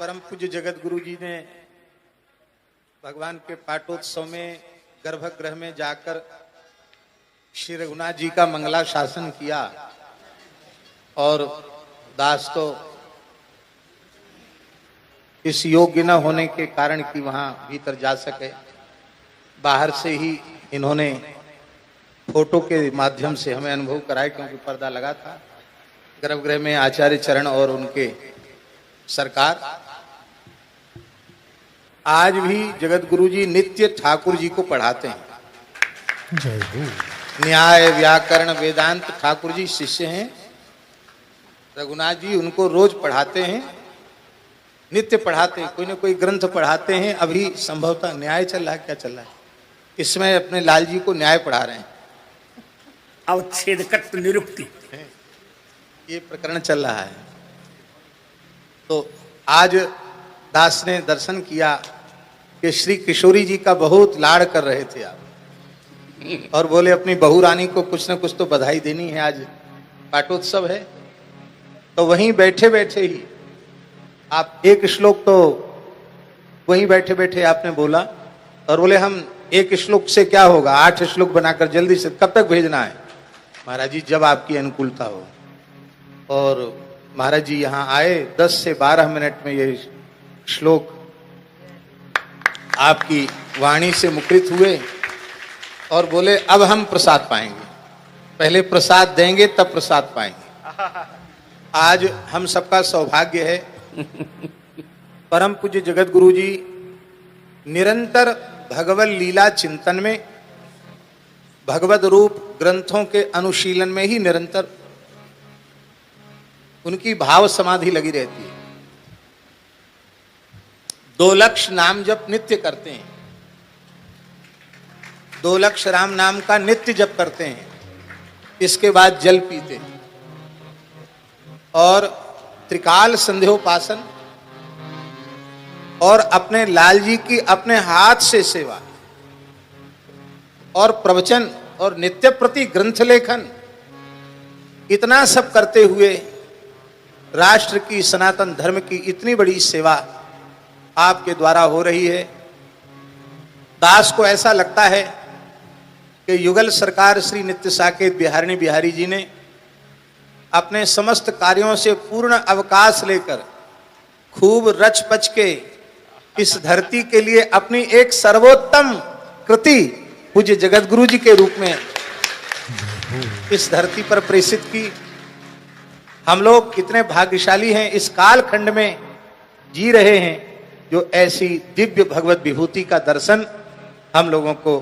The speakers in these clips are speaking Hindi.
परम पूज्य जगत गुरु जी ने भगवान के पाटोत्सव में गर्भगृह में जाकर श्री रघुनाथ जी का मंगला शासन किया और दास तो इस योग्य न होने के कारण कि वहां भीतर जा सके, बाहर से ही इन्होंने फोटो के माध्यम से हमें अनुभव कराया, क्योंकि पर्दा लगा था। गर्भगृह में आचार्य चरण और उनके सरकार आज भी जगत गुरु जी नित्य ठाकुर जी को पढ़ाते हैं। जय हो। न्याय व्याकरण वेदांत ठाकुर जी शिष्य हैं, रघुनाथ जी उनको रोज पढ़ाते हैं, नित्य पढ़ाते हैं, कोई ना कोई ग्रंथ पढ़ाते हैं। अभी संभवतः न्याय चल रहा है, क्या चल रहा है इसमें, अपने लाल जी को न्याय पढ़ा रहे हैं, अवच्छेदकत्व निरुक्ति ये प्रकरण चल रहा है। तो आज दास ने दर्शन किया कि श्री किशोरी जी का बहुत लाड़ कर रहे थे आप, और बोले अपनी बहू रानी को कुछ न कुछ तो बधाई देनी है, आज पाटोत्सव है। तो वहीं बैठे बैठे ही आप एक श्लोक तो वहीं बैठे बैठे आपने बोला, और बोले हम एक श्लोक से क्या होगा, 8 श्लोक बनाकर जल्दी से कब तक भेजना है महाराज जी, जब आपकी अनुकूलता हो। और महाराज जी यहाँ आए, 10 से 12 मिनट में ये श्लोक आपकी वाणी से मुखरित हुए और बोले अब हम प्रसाद पाएंगे, पहले प्रसाद देंगे तब प्रसाद पाएंगे। आज हम सबका सौभाग्य है, परम पूज्य जगत गुरु जी निरंतर भगवत लीला चिंतन में, भगवत रूप ग्रंथों के अनुशीलन में ही निरंतर उनकी भाव समाधि लगी रहती है। 2 लक्ष नाम जप नित्य करते हैं, 2 लक्ष राम नाम का नित्य जप करते हैं, इसके बाद जल पीते हैं और त्रिकाल संध्योपासन और अपने लाल जी की अपने हाथ से सेवा और प्रवचन और नित्य प्रति ग्रंथ लेखन, इतना सब करते हुए राष्ट्र की सनातन धर्म की इतनी बड़ी सेवा आपके द्वारा हो रही है। दास को ऐसा लगता है कि युगल सरकार श्री नित्य साकेत बिहारिणी बिहारी जी ने अपने समस्त कार्यों से पूर्ण अवकाश लेकर खूब रच पच के इस धरती के लिए अपनी एक सर्वोत्तम कृति पूज्य जगत गुरु जी के रूप में इस धरती पर प्रेषित की। हम लोग कितने भाग्यशाली हैं, इस कालखंड में जी रहे हैं जो ऐसी दिव्य भगवत विभूति का दर्शन हम लोगों को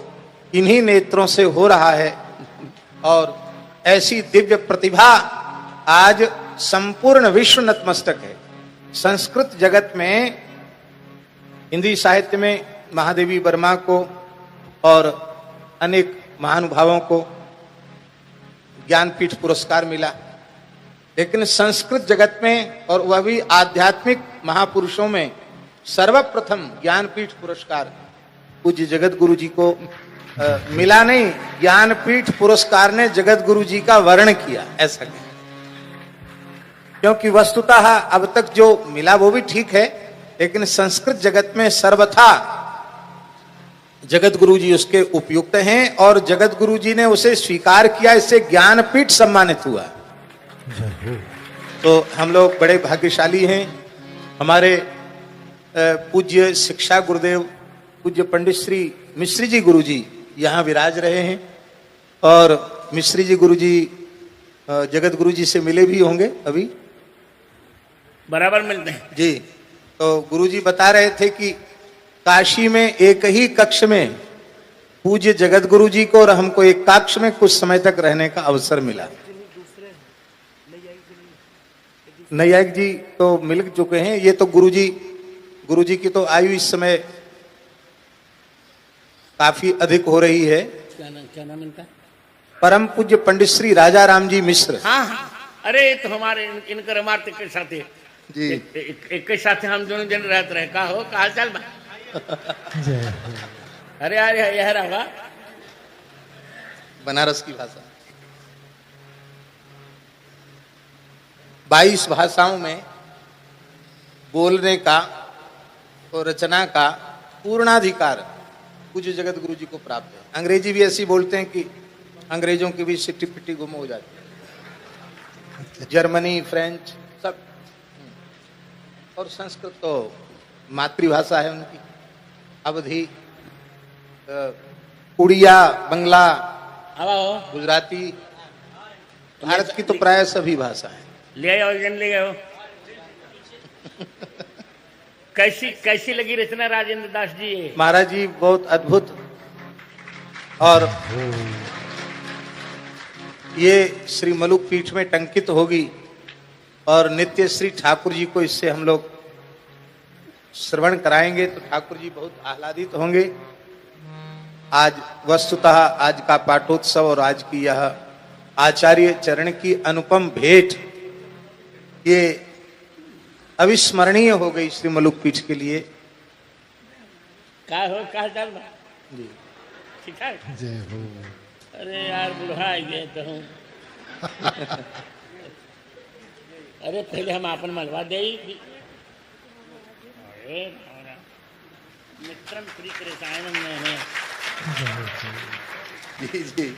इन्हीं नेत्रों से हो रहा है। और ऐसी दिव्य प्रतिभा आज संपूर्ण विश्व नतमस्तक है। संस्कृत जगत में, हिंदी साहित्य में महादेवी वर्मा को और अनेक महानुभावों को ज्ञानपीठ पुरस्कार मिला, लेकिन संस्कृत जगत में और वह भी आध्यात्मिक महापुरुषों में सर्वप्रथम ज्ञानपीठ पुरस्कार पूज्य जगत गुरु जी को मिला नहीं, ज्ञानपीठ पुरस्कार ने जगत गुरु जी का वर्ण किया, ऐसा क्या? क्योंकि वस्तुतः अब तक जो मिला वो भी ठीक है, लेकिन संस्कृत जगत में सर्वथा जगत गुरु जी उसके उपयुक्त हैं और जगत गुरु जी ने उसे स्वीकार किया, इससे ज्ञानपीठ सम्मानित हुआ। तो हम लोग बड़े भाग्यशाली हैं। हमारे पूज्य शिक्षा गुरुदेव पूज्य पंडित श्री मिश्री जी गुरु जी यहाँ विराज रहे हैं, और मिश्री जी गुरु जी जगत गुरु जी से मिले भी होंगे, अभी बराबर मिलते हैं जी। तो गुरु जी बता रहे थे कि काशी में एक ही कक्ष में पूज्य जगत गुरु जी को और हमको एक कक्ष में कुछ समय तक रहने का अवसर मिला। नैयायिक जी तो मिल चुके हैं, ये तो गुरु जी की तो आयु इस समय काफी अधिक हो रही है। क्या नाम इनका? परम पूज्य पंडित श्री राजा राम जी मिश्र। हाँ हाँ, अरे तो हमारे इनकर हमारे के साथ जी एक के साथ हम दोनों जन रहते रहे। का हो, का हाल चाल बा? अरे अरे यह रहा बनारस की भाषा, 22 भाषाओं में बोलने का और रचना का पूर्णाधिकार पूज्य जगत गुरु जी को प्राप्त है। अंग्रेजी भी ऐसी बोलते हैं कि अंग्रेजों की भी सिट्टी पिट्टी गुम हो जाती है, जर्मनी, फ्रेंच सब। और संस्कृत तो मातृभाषा है उनकी, अवधी, उड़िया, बंगला, अब आओ गुजराती, भारत की तो प्राय सभी भाषा है। ले आओ जन ले आओ। कैसी कैसी लगी रचना राजेंद्र दास जी ये? महाराज जी बहुत अद्भुत, और ये श्री मलुक पीठ में टंकित होगी और नित्य श्री ठाकुर जी को इससे हम लोग श्रवण कराएंगे तो ठाकुर जी बहुत आह्लादित होंगे। आज वस्तुतः आज का पाठोत्सव और आज की यह आचार्य चरण की अनुपम भेंट ये अविस्मरणीय हो गई श्री मलुक पीठ के लिए। का हो का चल बा? जी ठीक ठाक। जय हो। अरे यार बुढ़ा गए तो हूँ। अरे पहले हम आपन मलवा दे। अरे मित्रम श्री कृष्णायनम में है। जी जी।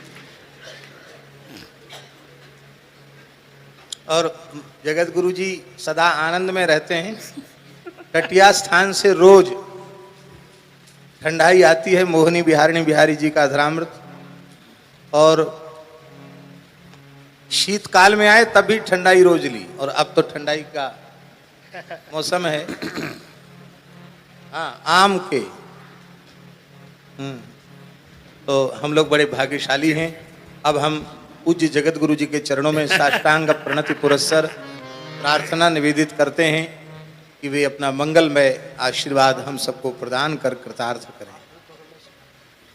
और जगत गुरु जी सदा आनंद में रहते हैं। कटिया स्थान से रोज ठंडाई आती है, मोहनी बिहारिणी बिहारी जी का अधरामृत, और शीतकाल में आए तब भी ठंडाई रोज ली, और अब तो ठंडाई का मौसम है। हाँ, आम के। तो हम लोग बड़े भाग्यशाली हैं। अब हम पूज्य जगत गुरु जी के चरणों में साष्टांग प्रणति पुरस्सर प्रार्थना निवेदित करते हैं कि वे अपना मंगलमय आशीर्वाद हम सबको प्रदान कर कृतार्थ करें।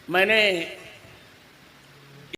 मैंने